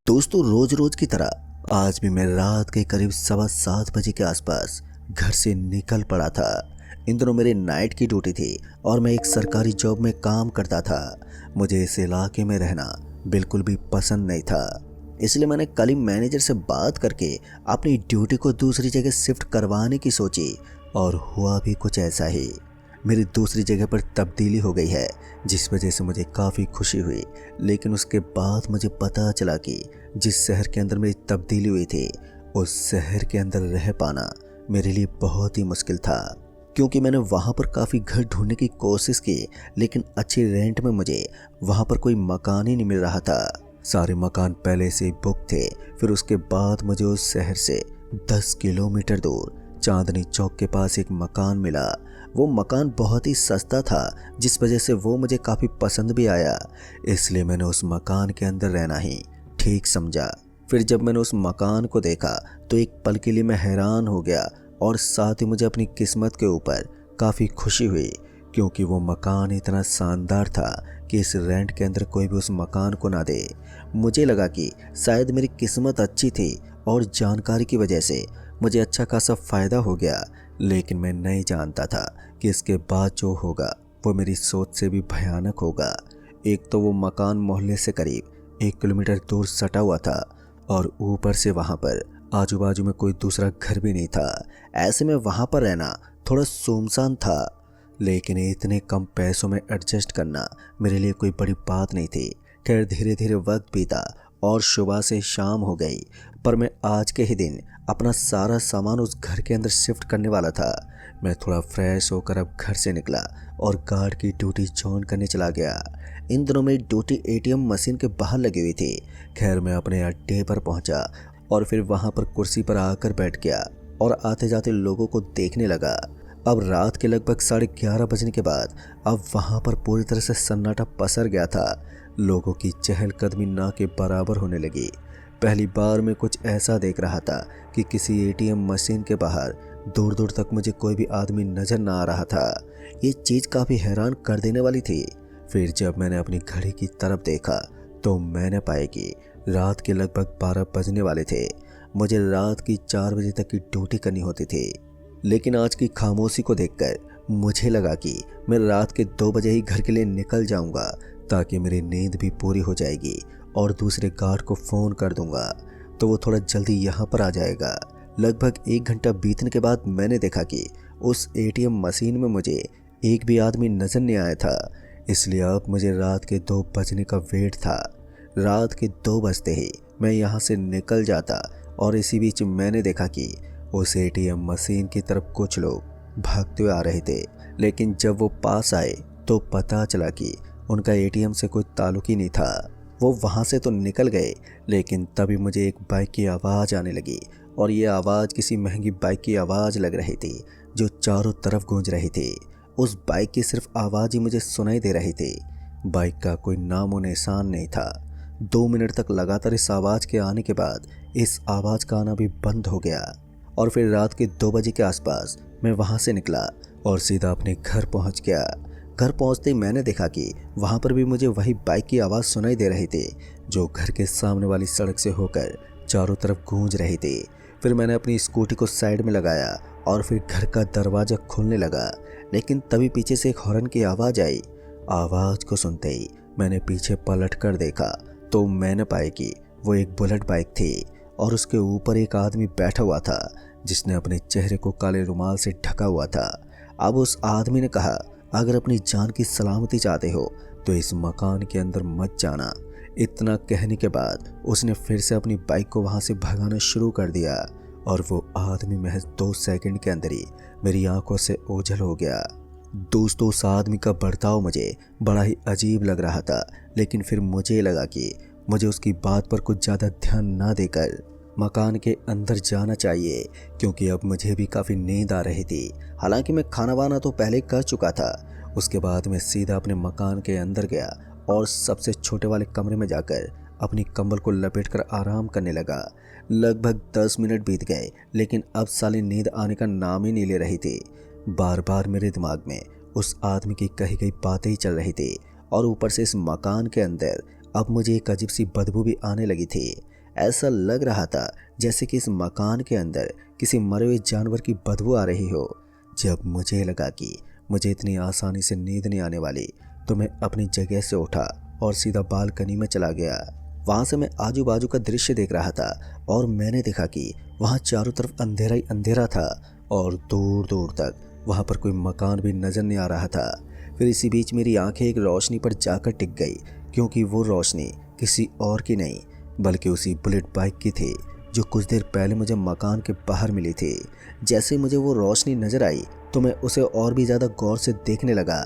दोस्तों रोज रोज की तरह आज भी मैं रात के करीब 7:15 बजे के आसपास घर से निकल पड़ा था। इन दिनों मेरी नाइट की ड्यूटी थी और मैं एक सरकारी जॉब में काम करता था। मुझे इस इलाके में रहना बिल्कुल भी पसंद नहीं था, इसलिए मैंने कल ही मैनेजर से बात करके अपनी ड्यूटी को दूसरी जगह शिफ्ट करवाने की सोची और हुआ भी कुछ ऐसा ही। मेरी दूसरी जगह पर तब्दीली हो गई है, जिस वजह से मुझे काफ़ी खुशी हुई। लेकिन उसके बाद मुझे पता चला कि जिस शहर के अंदर मेरी तब्दीली हुई थी उस शहर के अंदर रह पाना मेरे लिए बहुत ही मुश्किल था, क्योंकि मैंने वहाँ पर काफ़ी घर ढूंढने की कोशिश की, लेकिन अच्छी रेंट में मुझे वहाँ पर कोई मकान ही नहीं मिल रहा था। सारे मकान पहले से ही बुक थे। फिर उसके बाद मुझे उस शहर से 10 किलोमीटर दूर चांदनी चौक के पास एक मकान मिला। वो मकान बहुत ही सस्ता था, जिस वजह से वो मुझे काफ़ी पसंद भी आया, इसलिए मैंने उस मकान के अंदर रहना ही ठीक समझा। फिर जब मैंने उस मकान को देखा तो एक पल के लिए मैं हैरान हो गया और साथ ही मुझे अपनी किस्मत के ऊपर काफ़ी खुशी हुई, क्योंकि वो मकान इतना शानदार था कि इस रेंट के अंदर कोई भी उस मकान को ना दे। मुझे लगा कि शायद मेरी किस्मत अच्छी थी और जानकारी की वजह से मुझे अच्छा खासा फ़ायदा हो गया, लेकिन मैं नहीं जानता था कि इसके बाद जो होगा वो मेरी सोच से भी भयानक होगा। एक तो वो मकान मोहल्ले से करीब 1 किलोमीटर दूर सटा हुआ था और ऊपर से वहाँ पर आजू बाजू में कोई दूसरा घर भी नहीं था। ऐसे में वहाँ पर रहना थोड़ा सुनसान था, लेकिन इतने कम पैसों में एडजस्ट करना मेरे लिए कोई बड़ी बात नहीं थी। खैर धीरे धीरे वक्त बीता और सुबह से शाम हो गई, पर मैं आज के ही दिन अपना सारा सामान उस घर के अंदर शिफ्ट करने वाला था। मैं थोड़ा फ्रेश होकर अब घर से निकला और गार्ड की ड्यूटी ज्वाइन करने चला गया। इन दिनों मेरी ड्यूटी एटीएम मशीन के बाहर लगी हुई थी। खैर मैं अपने अड्डे पर पहुंचा और फिर वहां पर कुर्सी पर आकर बैठ गया और आते जाते लोगों को देखने लगा। अब रात के लगभग 11:30 बजने के बाद अब वहां पर पूरी तरह से सन्नाटा पसर गया था। लोगों की चहलकदमी ना के बराबर होने लगी। पहली बार मैं कुछ ऐसा देख रहा था कि किसी एटीएम मशीन के बाहर दूर दूर तक मुझे कोई भी आदमी नजर ना आ रहा था। ये चीज़ काफ़ी हैरान कर देने वाली थी। फिर जब मैंने अपनी घड़ी की तरफ देखा तो मैंने पाया कि रात के लगभग 12 बजने वाले थे। मुझे रात की 4 बजे तक की ड्यूटी करनी होती थी, लेकिन आज की खामोशी को देखकर मुझे लगा कि मैं रात के 2 बजे ही घर के लिए निकल जाऊंगा, ताकि मेरी नींद भी पूरी हो जाएगी और दूसरे गार्ड को फ़ोन कर दूंगा तो वो थोड़ा जल्दी यहाँ पर आ जाएगा। लगभग 1 घंटा बीतने के बाद मैंने देखा कि उस एटीएम मशीन में मुझे एक भी आदमी नजर नहीं आया था, इसलिए अब मुझे रात के 2 बजने का वेट था। रात के 2 बजते ही मैं यहाँ से निकल जाता और इसी बीच मैंने देखा कि उस एटीएम मशीन की तरफ कुछ लोग भागते हुए आ रहे थे, लेकिन जब वो पास आए तो पता चला कि उनका एटीएम से कोई ताल्लुक ही नहीं था। वो वहाँ से तो निकल गए, लेकिन तभी मुझे एक बाइक की आवाज़ आने लगी और ये आवाज़ किसी महंगी बाइक की आवाज़ लग रही थी जो चारों तरफ गूंज रही थी। उस बाइक की सिर्फ आवाज़ ही मुझे सुनाई दे रही थी। बाइक का कोई नामो निशान नहीं था। 2 मिनट तक लगातार इस आवाज़ के आने के बाद इस आवाज़ का आना भी बंद हो गया और फिर रात के 2 बजे के आसपास मैं वहाँ से निकला और सीधा अपने घर पहुँच गया। घर पहुंचते ही मैंने देखा कि वहां पर भी मुझे वही बाइक की आवाज़ सुनाई दे रही थी जो घर के सामने वाली सड़क से होकर चारों तरफ गूंज रही थी। फिर मैंने अपनी स्कूटी को साइड में लगाया और फिर घर का दरवाज़ा खुलने लगा, लेकिन तभी पीछे से एक हॉर्न की आवाज़ आई। आवाज़ को सुनते ही मैंने पीछे पलट कर देखा तो मैंने पाया कि वो एक बुलेट बाइक थी और उसके ऊपर एक आदमी बैठा हुआ था जिसने अपने चेहरे को काले रुमाल से ढका हुआ था। अब उस आदमी ने कहा, अगर अपनी जान की सलामती चाहते हो तो इस मकान के अंदर मत जाना। इतना कहने के बाद उसने फिर से अपनी बाइक को वहां से भगाना शुरू कर दिया और वो आदमी महज 2 सेकंड के अंदर ही मेरी आंखों से ओझल हो गया। दोस्तों उस आदमी का बर्ताव मुझे बड़ा ही अजीब लग रहा था, लेकिन फिर मुझे लगा कि मुझे उसकी बात पर कुछ ज़्यादा ध्यान ना देकर मकान के अंदर जाना चाहिए, क्योंकि अब मुझे भी काफ़ी नींद आ रही थी। हालांकि मैं खाना वाना तो पहले कर चुका था। उसके बाद मैं सीधा अपने मकान के अंदर गया और सबसे छोटे वाले कमरे में जाकर अपनी कंबल को लपेटकर आराम करने लगा। लगभग 10 मिनट बीत गए, लेकिन अब साली नींद आने का नाम ही नहीं ले रही थी। बार बार मेरे दिमाग में उस आदमी की कही गई बातें ही चल रही थी और ऊपर से इस मकान के अंदर अब मुझे एक अजीब सी बदबू भी आने लगी थी। ऐसा लग रहा था जैसे कि इस मकान के अंदर किसी मरे हुए जानवर की बदबू आ रही हो। जब मुझे लगा कि मुझे इतनी आसानी से नींद नहीं आने वाली तो मैं अपनी जगह से उठा और सीधा बालकनी में चला गया। वहाँ से मैं आजू बाजू का दृश्य देख रहा था और मैंने देखा कि वहाँ चारों तरफ अंधेरा ही अंधेरा था और दूर दूर तक वहाँ पर कोई मकान भी नजर नहीं आ रहा था। फिर इसी बीच मेरी आंखें एक रोशनी पर जाकर टिक गई, क्योंकि वो रोशनी किसी और की नहीं बल्कि उसी बुलेट बाइक की थी जो कुछ देर पहले मुझे मकान के बाहर मिली थी। जैसे मुझे वो रोशनी नजर आई तो मैं उसे और भी ज़्यादा गौर से देखने लगा।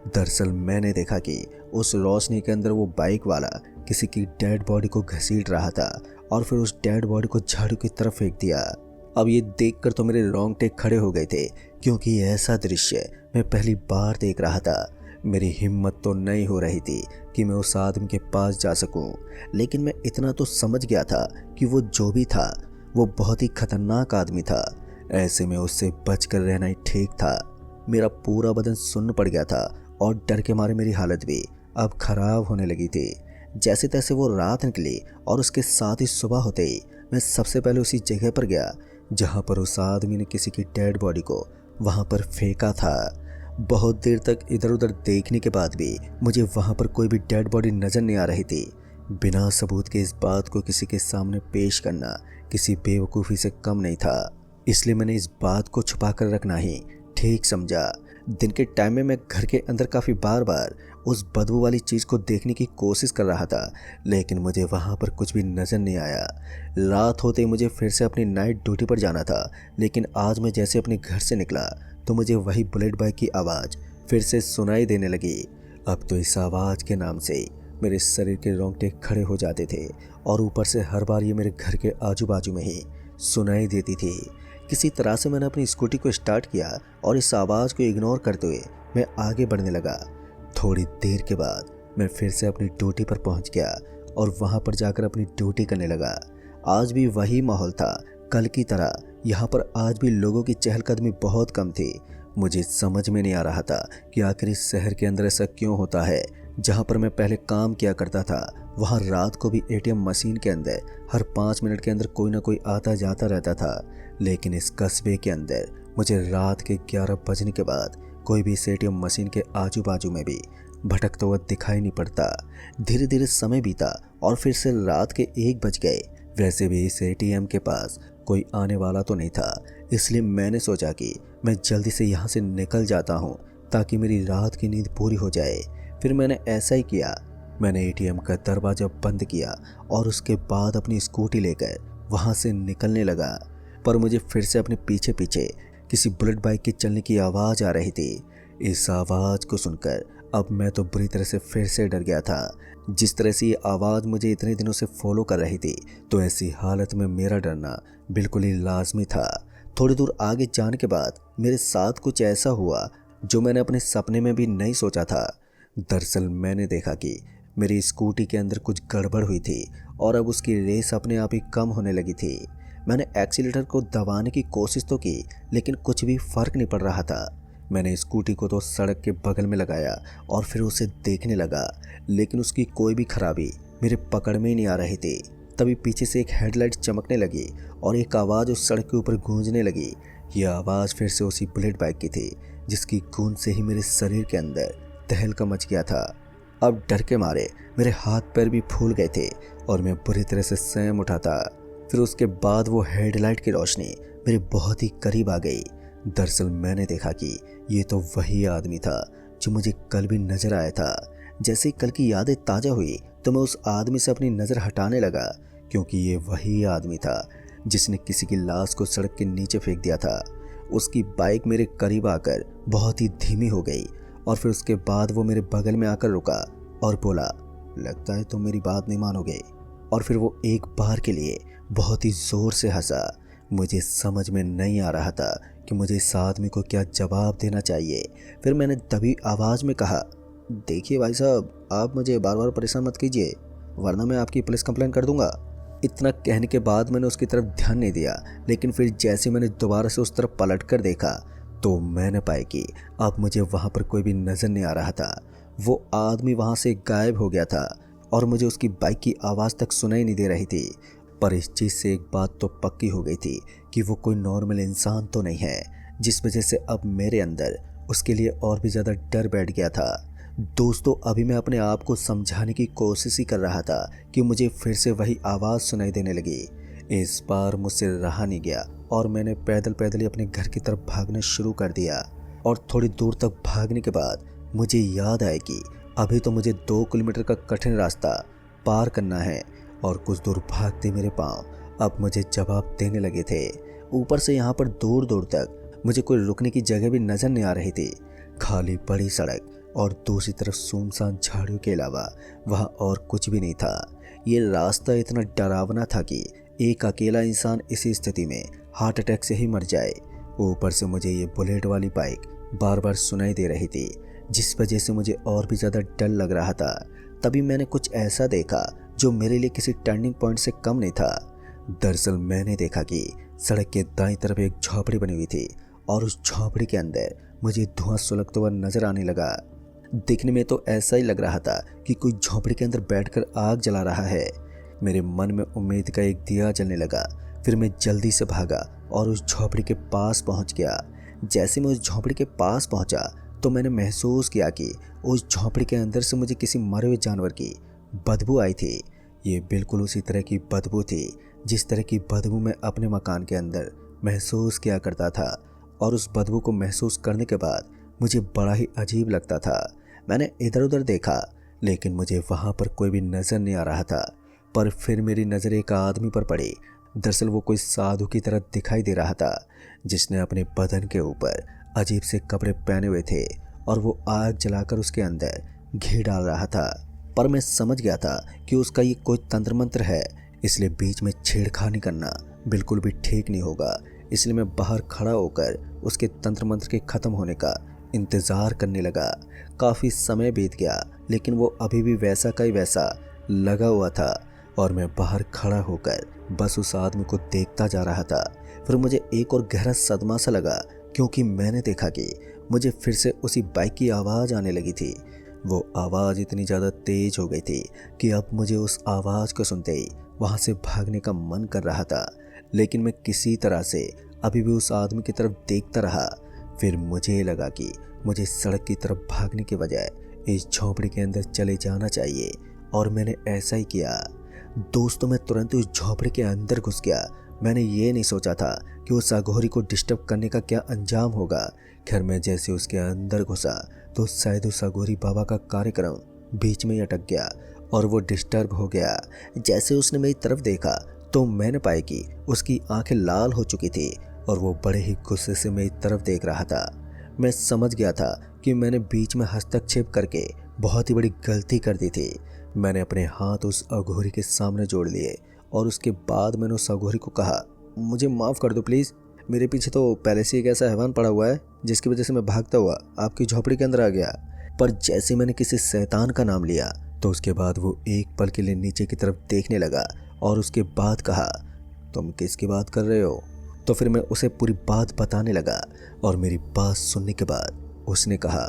दरअसल मैंने देखा कि उस रोशनी के अंदर वो बाइक वाला किसी की डेड बॉडी को घसीट रहा था और फिर उस डेड बॉडी को झाड़ू की तरफ फेंक दिया। अब ये देखकर तो मेरे रोंगटे खड़े हो गए थे, क्योंकि ऐसा दृश्य मैं पहली बार देख रहा था। मेरी हिम्मत तो नहीं हो रही थी कि मैं उस आदमी के पास जा सकूं, लेकिन मैं इतना तो समझ गया था कि वो जो भी था वो बहुत ही खतरनाक आदमी था। ऐसे में उससे बचकर रहना ही ठीक था। मेरा पूरा बदन सुन्न पड़ गया था और डर के मारे मेरी हालत भी अब खराब होने लगी थी। जैसे तैसे वो रात निकली और उसके साथ ही सुबह होते ही मैं सबसे पहले उसी जगह पर गया जहाँ पर उस आदमी ने किसी की डेड बॉडी को वहाँ पर फेंका था। बहुत देर तक इधर उधर देखने के बाद भी मुझे वहाँ पर कोई भी डेड बॉडी नजर नहीं आ रही थी। बिना सबूत के इस बात को किसी के सामने पेश करना किसी बेवकूफ़ी से कम नहीं था, इसलिए मैंने इस बात को छुपा कर रखना ही ठीक समझा। दिन के टाइम में मैं घर के अंदर काफ़ी बार बार उस बदबू वाली चीज़ को देखने की कोशिश कर रहा था, लेकिन मुझे वहाँ पर कुछ भी नज़र नहीं आया। रात होते ही मुझे फिर से अपनी नाइट ड्यूटी पर जाना था, लेकिन आज मैं जैसे अपने घर से निकला तो मुझे वही बुलेट बाइक की आवाज़ फिर से सुनाई देने लगी। अब तो इस आवाज़ के नाम से मेरे शरीर के रोंगटे खड़े हो जाते थे और ऊपर से हर बार ये मेरे घर के आजू बाजू में ही सुनाई देती थी। किसी तरह से मैंने अपनी स्कूटी को स्टार्ट किया और इस आवाज़ को इग्नोर करते हुए मैं आगे बढ़ने लगा। थोड़ी देर के बाद मैं फिर से अपनी ड्यूटी पर पहुंच गया और वहां पर जाकर अपनी ड्यूटी करने लगा। आज भी वही माहौल था, कल की तरह यहाँ पर आज भी लोगों की चहलकदमी बहुत कम थी। मुझे समझ में नहीं आ रहा था कि आखिर इस शहर के अंदर ऐसा क्यों होता है। जहाँ पर मैं पहले काम किया करता था वहाँ रात को भी एटीएम मशीन के अंदर हर 5 मिनट के अंदर कोई ना कोई आता जाता रहता था, लेकिन इस कस्बे के अंदर मुझे रात के 11 बजने के बाद कोई भी इस एटीएम मशीन के आजू बाजू में भी भटकता हुआ दिखाई नहीं पड़ता। धीरे धीरे समय बीता और फिर से रात के 1 बज गए। वैसे भी इस एटीएम के पास कोई आने वाला तो नहीं था, इसलिए मैंने सोचा कि मैं जल्दी से यहाँ से निकल जाता हूँ ताकि मेरी रात की नींद पूरी हो जाए। फिर मैंने ऐसा ही किया। मैंने एटीएम का दरवाज़ा बंद किया और उसके बाद अपनी स्कूटी लेकर वहाँ से निकलने लगा, पर मुझे फिर से अपने पीछे पीछे किसी बुलेट बाइक के चलने की आवाज़ आ रही थी। इस आवाज़ को सुनकर अब मैं तो बुरी तरह से फिर से डर गया था। जिस तरह से ये आवाज़ मुझे इतने दिनों से फॉलो कर रही थी, तो ऐसी हालत में मेरा डरना बिल्कुल ही लाजमी था। थोड़ी दूर आगे जाने के बाद मेरे साथ कुछ ऐसा हुआ जो मैंने अपने सपने में भी नहीं सोचा था। दरअसल मैंने देखा कि मेरी स्कूटी के अंदर कुछ गड़बड़ हुई थी और अब उसकी रेस अपने आप ही कम होने लगी थी। मैंने एक्सीलेटर को दबाने की कोशिश तो की, लेकिन कुछ भी फर्क नहीं पड़ रहा था। मैंने स्कूटी को तो सड़क के बगल में लगाया और फिर उसे देखने लगा, लेकिन उसकी कोई भी खराबी मेरे पकड़ में ही नहीं आ रही थी। तभी पीछे से एक हेडलाइट चमकने लगी और एक आवाज़ उस सड़क के ऊपर गूंजने लगी। यह आवाज़ फिर से उसी बुलेट बाइक की थी, जिसकी गूंज से ही मेरे शरीर के अंदर तहलका मच गया था। अब डर के मारे मेरे हाथ पैर भी फूल गए थे और मैं बुरी तरह से सहम उठा था। फिर उसके बाद वो हेडलाइट की रोशनी मेरे बहुत ही करीब आ गई। दरअसल मैंने देखा कि ये तो वही आदमी था जो मुझे कल भी नजर आया था। जैसे ही कल की यादें ताज़ा हुई तो मैं उस आदमी से अपनी नज़र हटाने लगा, क्योंकि ये वही आदमी था जिसने किसी की लाश को सड़क के नीचे फेंक दिया था। उसकी बाइक मेरे करीब आकर बहुत ही धीमी हो गई और फिर उसके बाद वो मेरे बगल में आकर रुका और बोला, लगता है तुम मेरी बात नहीं मानोगे। और फिर वो एक बार के लिए बहुत ही ज़ोर से हंसा। मुझे समझ में नहीं आ रहा था कि मुझे इस आदमी को क्या जवाब देना चाहिए। फिर मैंने तभी आवाज़ में कहा, देखिए भाई साहब, आप मुझे बार बार परेशान मत कीजिए, वरना मैं आपकी पुलिस कंप्लेंट कर दूंगा। इतना कहने के बाद मैंने उसकी तरफ ध्यान नहीं दिया, लेकिन फिर जैसे मैंने दोबारा से उस तरफ पलट कर देखा तो मैंने पाया कि अब मुझे वहाँ पर कोई भी नज़र नहीं आ रहा था। वो आदमी वहाँ से गायब हो गया था और मुझे उसकी बाइक की आवाज़ तक सुनाई नहीं दे रही थी। पर इस चीज़ से एक बात तो पक्की हो गई थी कि वो कोई नॉर्मल इंसान तो नहीं है, जिस वजह से अब मेरे अंदर उसके लिए और भी ज़्यादा डर बैठ गया था। दोस्तों, अभी मैं अपने आप को समझाने की कोशिश ही कर रहा था कि मुझे फिर से वही आवाज़ सुनाई देने लगी। इस बार मुझसे रहा नहीं गया और मैंने पैदल पैदल ही अपने घर की तरफ भागना शुरू कर दिया। और थोड़ी दूर तक भागने के बाद मुझे याद आया कि अभी तो मुझे 2 किलोमीटर का कठिन रास्ता पार करना है और कुछ दूर भागते मेरे पाँव अब मुझे जवाब देने लगे थे। ऊपर से यहाँ पर दूर दूर तक मुझे कोई रुकने की जगह भी नजर नहीं आ रही थी। खाली बड़ी सड़क और दूसरी तरफ सुनसान झाड़ियों के अलावा वहाँ और कुछ भी नहीं था। ये रास्ता इतना डरावना था कि एक अकेला इंसान इसी स्थिति में हार्ट अटैक से ही मर जाए। ऊपर से मुझे ये बुलेट वाली बाइक बार बार सुनाई दे रही थी, जिस वजह से मुझे और भी ज़्यादा डर लग रहा था। तभी मैंने कुछ ऐसा देखा जो मेरे लिए किसी टर्निंग पॉइंट से कम नहीं था। दरअसल मैंने देखा कि सड़क के दाईं तरफ एक झोपड़ी बनी हुई थी और उस झोपड़ी के अंदर मुझे धुआं सुलगता हुआ नजर आने लगा। दिखने में तो ऐसा ही लग रहा था कि कोई झोपड़ी के अंदर बैठकर आग जला रहा है। मेरे मन में उम्मीद का एक दिया जलने लगा। फिर मैं जल्दी से भागा और उस झोपड़ी के पास पहुंच गया। जैसे मैं उस झोपड़ी के पास पहुंचा तो मैंने महसूस किया कि उस झोपड़ी के अंदर से मुझे किसी मरे हुए जानवर की बदबू आई थी। ये बिल्कुल उसी तरह की बदबू थी जिस तरह की बदबू मैं अपने मकान के अंदर महसूस किया करता था। और उस बदबू को महसूस करने के बाद मुझे बड़ा ही अजीब लगता था। मैंने इधर उधर देखा लेकिन मुझे वहाँ पर कोई भी नज़र नहीं आ रहा था। पर फिर मेरी नज़र एक आदमी पर पड़ी। दरअसल वो कोई साधु की तरह दिखाई दे रहा था, जिसने अपने बदन के ऊपर अजीब से कपड़े पहने हुए थे और वो आग जलाकर उसके अंदर घी डाल रहा था। पर मैं समझ गया था कि उसका ये कोई तंत्र मंत्र है, इसलिए बीच में छेड़खानी करना बिल्कुल भी ठीक नहीं होगा। इसलिए मैं बाहर खड़ा होकर उसके तंत्र मंत्र के ख़त्म होने का इंतज़ार करने लगा। काफ़ी समय बीत गया लेकिन वो अभी भी वैसा का ही वैसा लगा हुआ था और मैं बाहर खड़ा होकर बस उस आदमी को देखता जा रहा था। फिर मुझे एक और गहरा सदमा सा लगा क्योंकि मैंने देखा कि मुझे फिर से उसी बाइक की आवाज़ आने लगी थी। वो आवाज़ इतनी ज़्यादा तेज हो गई थी कि अब मुझे उस आवाज़ को सुनते ही वहाँ से भागने का मन कर रहा था, लेकिन मैं किसी तरह से अभी भी उस आदमी की तरफ देखता रहा। फिर मुझे लगा कि मुझे सड़क की तरफ भागने के बजाय इस झोंपड़ी के अंदर चले जाना चाहिए और मैंने ऐसा ही किया। दोस्तों, मैं तुरंत उस झोंपड़ी के अंदर घुस गया। मैंने ये नहीं सोचा था कि उस अघोरी को डिस्टर्ब करने का क्या अंजाम होगा। खैर, मैं जैसे उसके अंदर घुसा तो शायद उस अघोरी बाबा का कार्यक्रम बीच में ही अटक गया और वो डिस्टर्ब हो गया। जैसे उसने मेरी तरफ देखा तो मैंने पाया कि उसकी आंखें लाल हो चुकी थी और वो बड़े ही गुस्से से मेरी तरफ देख रहा था। मैं समझ गया था कि मैंने बीच में हस्तक्षेप करके बहुत ही बड़ी गलती कर दी थी। मैंने अपने हाथ उस अघोरी के सामने जोड़ लिए और उसके बाद मैंने उस अघोरी को कहा, मुझे माफ़ कर दो प्लीज़। मेरे पीछे तो पहले से एक ऐसा हैवान पड़ा हुआ है जिसकी वजह से मैं भागता हुआ आपकी झोपड़ी के अंदर आ गया। पर जैसे मैंने किसी शैतान का नाम लिया तो उसके बाद वो एक पल के लिए नीचे की तरफ देखने लगा और उसके बाद कहा, तुम किसकी बात कर रहे हो? तो फिर मैं उसे पूरी बात बताने लगा और मेरी बात सुनने के बाद उसने कहा,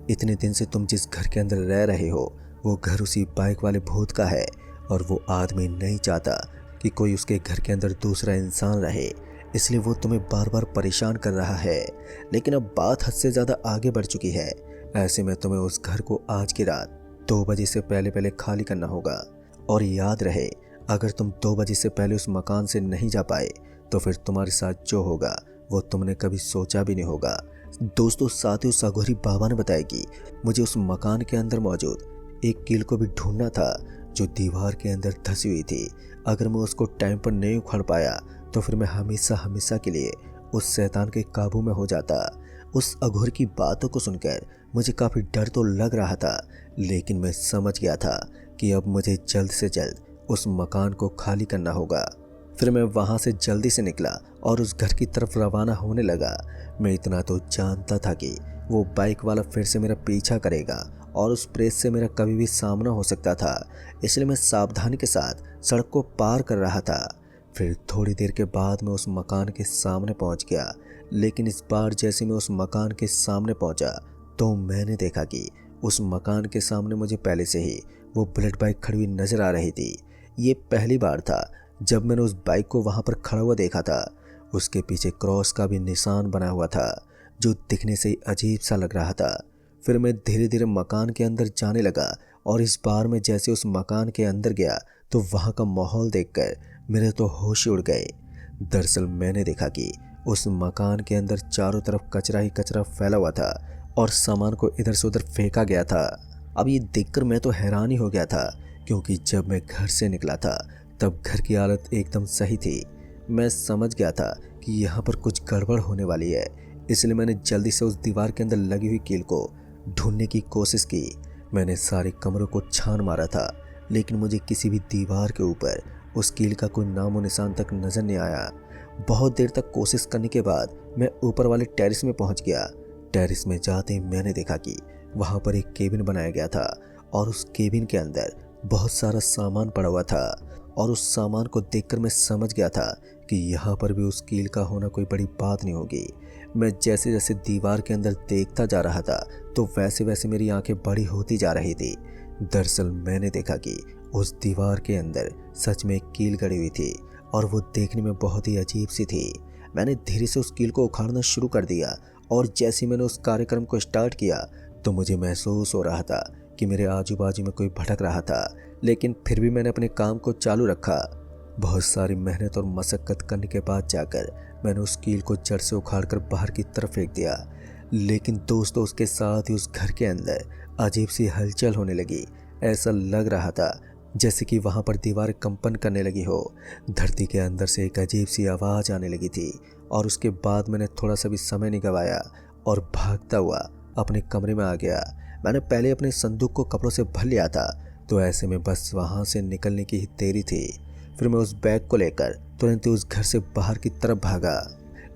इतने दिन से तुम जिस घर के अंदर रह रहे हो वो घर उसी बाइक वाले भूत का है और वो आदमी नहीं चाहता कि कोई उसके घर के अंदर दूसरा इंसान रहे, इसलिए वो तुम्हें बार बार परेशान कर रहा है। लेकिन अब बात हद से ज़्यादा आगे बढ़ चुकी है। ऐसे में तुम्हें उस घर को आज की रात 2 बजे से पहले पहले खाली करना होगा। और याद रहे, अगर तुम 2 बजे से पहले उस मकान से नहीं जा पाए तो फिर तुम्हारे साथ जो होगा वो तुमने कभी सोचा भी नहीं होगा। दोस्तों, साथ ही उस अघोरी बाबा ने बताया कि मुझे उस मकान के अंदर मौजूद एक कील को भी ढूंढना था जो दीवार के अंदर धंसी हुई थी। अगर मैं उसको टाइम पर नहीं उखाड़ पाया तो फिर मैं हमेशा हमेशा के लिए उस शैतान के काबू में हो जाता। उस अघोर की बातों को सुनकर मुझे काफ़ी डर तो लग रहा था, लेकिन मैं समझ गया था कि अब मुझे जल्द से जल्द उस मकान को खाली करना होगा। फिर मैं वहाँ से जल्दी से निकला और उस घर की तरफ रवाना होने लगा। मैं इतना तो जानता था कि वो बाइक वाला फिर से मेरा पीछा करेगा और उस प्रेस से मेरा कभी भी सामना हो सकता था, इसलिए मैं सावधानी के साथ सड़क को पार कर रहा था। फिर थोड़ी देर के बाद मैं उस मकान के सामने पहुंच गया, लेकिन इस बार जैसे मैं उस मकान के सामने पहुंचा तो मैंने देखा कि उस मकान के सामने मुझे पहले से ही वो बुलेट बाइक खड़ी हुई नज़र आ रही थी। ये पहली बार था जब मैंने उस बाइक को वहां पर खड़ा हुआ देखा था, उसके पीछे क्रॉस का भी निशान बना हुआ था जो दिखने से ही अजीब सा लग रहा था। फिर मैं धीरे धीरे मकान के अंदर जाने लगा और इस बार मैं जैसे उस मकान के अंदर गया तो वहां का माहौल देखकर मेरे तो होश ही उड़ गए। दरअसल मैंने देखा कि उस मकान के अंदर चारों तरफ कचरा ही कचरा फैला हुआ था और सामान को इधर से उधर फेंका गया था। अब ये देखकर मैं तो हैरान ही हो गया था, क्योंकि जब मैं घर से निकला था तब घर की हालत एकदम सही थी। मैं समझ गया था कि यहाँ पर कुछ गड़बड़ होने वाली है, इसलिए मैंने जल्दी से उस दीवार के अंदर लगी हुई कील को ढूंढने की कोशिश की। मैंने सारे कमरों को छान मारा था, लेकिन मुझे किसी भी दीवार के ऊपर उस कील का कोई नामो निशान तक नजर नहीं आया। बहुत देर तक कोशिश करने के बाद मैं ऊपर वाले टेरिस में पहुंच गया। टेरिस में जाते ही मैंने देखा कि वहां पर एक केबिन बनाया गया था और उस केबिन के अंदर बहुत सारा सामान पड़ा हुआ था। और उस सामान को देखकर मैं समझ गया था कि यहाँ पर भी उस कील का होना कोई बड़ी बात नहीं होगी। मैं जैसे जैसे दीवार के अंदर देखता जा रहा था तो वैसे वैसे मेरी आंखें बड़ी होती जा रही थी। दरअसल मैंने देखा कि उस दीवार के अंदर सच में एक कील गड़ी हुई थी और वो देखने में बहुत ही अजीब सी थी। मैंने धीरे से उस कील को उखाड़ना शुरू कर दिया और जैसे मैंने उस कार्यक्रम को स्टार्ट किया तो मुझे महसूस हो रहा था कि मेरे आजू बाजू में कोई भटक रहा था, लेकिन फिर भी मैंने अपने काम को चालू रखा। बहुत सारी मेहनत और मशक्कत करने के बाद जाकर मैंने उस कील को जड़ से उखाड़कर बाहर की तरफ फेंक दिया। लेकिन दोस्तों, उसके साथ ही उस घर के अंदर अजीब सी हलचल होने लगी। ऐसा लग रहा था जैसे कि वहां पर दीवार कंपन करने लगी हो। धरती के अंदर से एक अजीब सी आवाज़ आने लगी थी और उसके बाद मैंने थोड़ा सा भी समय नहीं गंवाया और भागता हुआ अपने कमरे में आ गया। मैंने पहले अपने संदूक को कपड़ों से भर लिया था, तो ऐसे में बस वहां से निकलने की ही देरी थी। फिर मैं उस बैग को लेकर तुरंत ही उस घर से बाहर की तरफ भागा।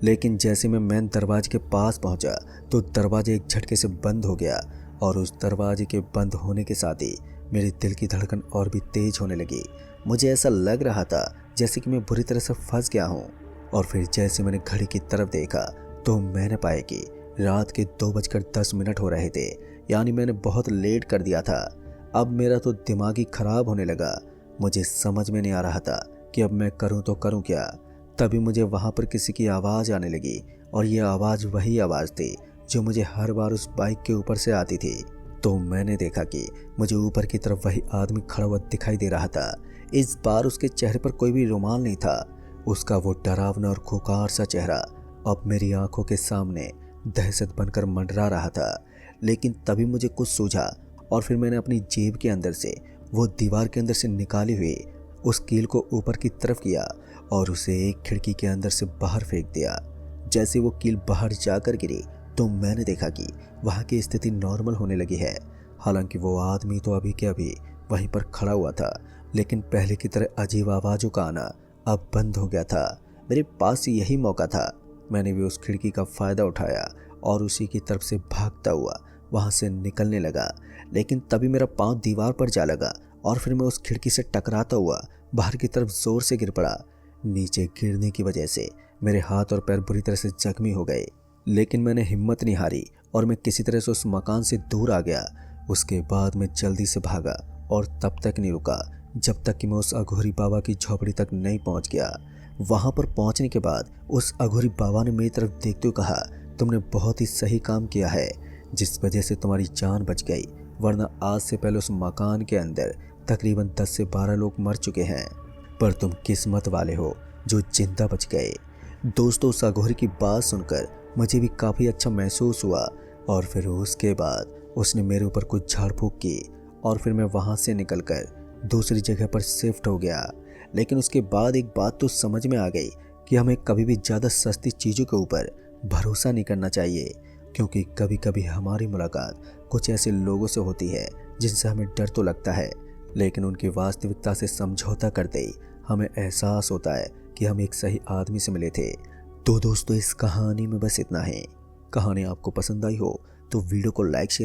लेकिन जैसे मैं मेन दरवाजे के पास पहुंचा तो दरवाजा एक झटके से बंद हो गया और उस दरवाजे के बंद होने के साथ ही मेरे दिल की धड़कन और भी तेज होने लगी। मुझे ऐसा लग रहा था जैसे कि मैं बुरी तरह से फंस गया हूँ। और फिर जैसे मैंने घड़ी की तरफ देखा तो मैंने पाया कि रात के 2:10 हो रहे थे, यानी मैंने बहुत लेट कर दिया था। अब मेरा तो दिमाग ही खराब होने लगा। मुझे समझ में नहीं आ रहा था कि अब मैं करूं तो करूं क्या। तभी मुझे वहां पर किसी की आवाज़ आने लगी और ये आवाज़ वही आवाज़ थी जो मुझे हर बार उस बाइक के ऊपर से आती थी। तो मैंने देखा कि मुझे ऊपर की तरफ वही आदमी खड़ा हुआ दिखाई दे रहा था। इस बार उसके चेहरे पर कोई भी रुमाल नहीं था। उसका वो डरावना और खुंखार सा चेहरा अब मेरी आंखों के सामने दहशत बनकर मंडरा रहा था। लेकिन तभी मुझे कुछ सूझा और फिर मैंने अपनी जेब के अंदर से वो दीवार के अंदर से निकाली हुई उस कील को ऊपर की तरफ किया और उसे एक खिड़की के अंदर से बाहर फेंक दिया। जैसे वो कील बाहर जाकर गिरी तो मैंने देखा कि वहाँ की स्थिति नॉर्मल होने लगी है। हालांकि वो आदमी तो अभी के अभी वहीं पर खड़ा हुआ था, लेकिन पहले की तरह अजीब आवाज़ों का आना अब बंद हो गया था। मेरे पास यही मौका था। मैंने भी उस खिड़की का फ़ायदा उठाया और उसी की तरफ से भागता हुआ वहाँ से निकलने लगा। लेकिन तभी मेरा पाँव दीवार पर जा लगा और फिर मैं उस खिड़की से टकराता हुआ बाहर की तरफ ज़ोर से गिर पड़ा। नीचे गिरने की वजह से मेरे हाथ और पैर बुरी तरह से जख्मी हो गए, लेकिन मैंने हिम्मत नहीं हारी और मैं किसी तरह से उस मकान से दूर आ गया। उसके बाद मैं जल्दी से भागा और तब तक नहीं रुका जब तक कि मैं उस अघोरी बाबा की झोपड़ी तक नहीं पहुंच गया। वहां पर पहुंचने के बाद उस अघोरी बाबा ने मेरी तरफ देखते हुए कहा, तुमने बहुत ही सही काम किया है, जिस वजह से तुम्हारी जान बच गई, वरना आज से पहले उस मकान के अंदर तकरीबन 10 से 12 लोग मर चुके हैं। पर तुम किस्मत वाले हो जो जिंदा बच गए। दोस्तों, उस अघोरी की बात सुनकर मुझे भी काफ़ी अच्छा महसूस हुआ और फिर उसके बाद उसने मेरे ऊपर कुछ झाड़ फूक की और फिर मैं वहाँ से निकलकर दूसरी जगह पर शिफ्ट हो गया। लेकिन उसके बाद एक बात तो समझ में आ गई कि हमें कभी भी ज़्यादा सस्ती चीज़ों के ऊपर भरोसा नहीं करना चाहिए, क्योंकि कभी कभी हमारी मुलाकात कुछ ऐसे लोगों से होती है जिनसे हमें डर तो लगता है, लेकिन उनकी वास्तविकता से समझौता करते ही हमें एहसास होता है कि हम एक सही आदमी से मिले थे। तो दोस्तों, इस कहानी में बस इतना है। कहानी आपको पसंद आई हो तो वीडियो को लाइक शेयर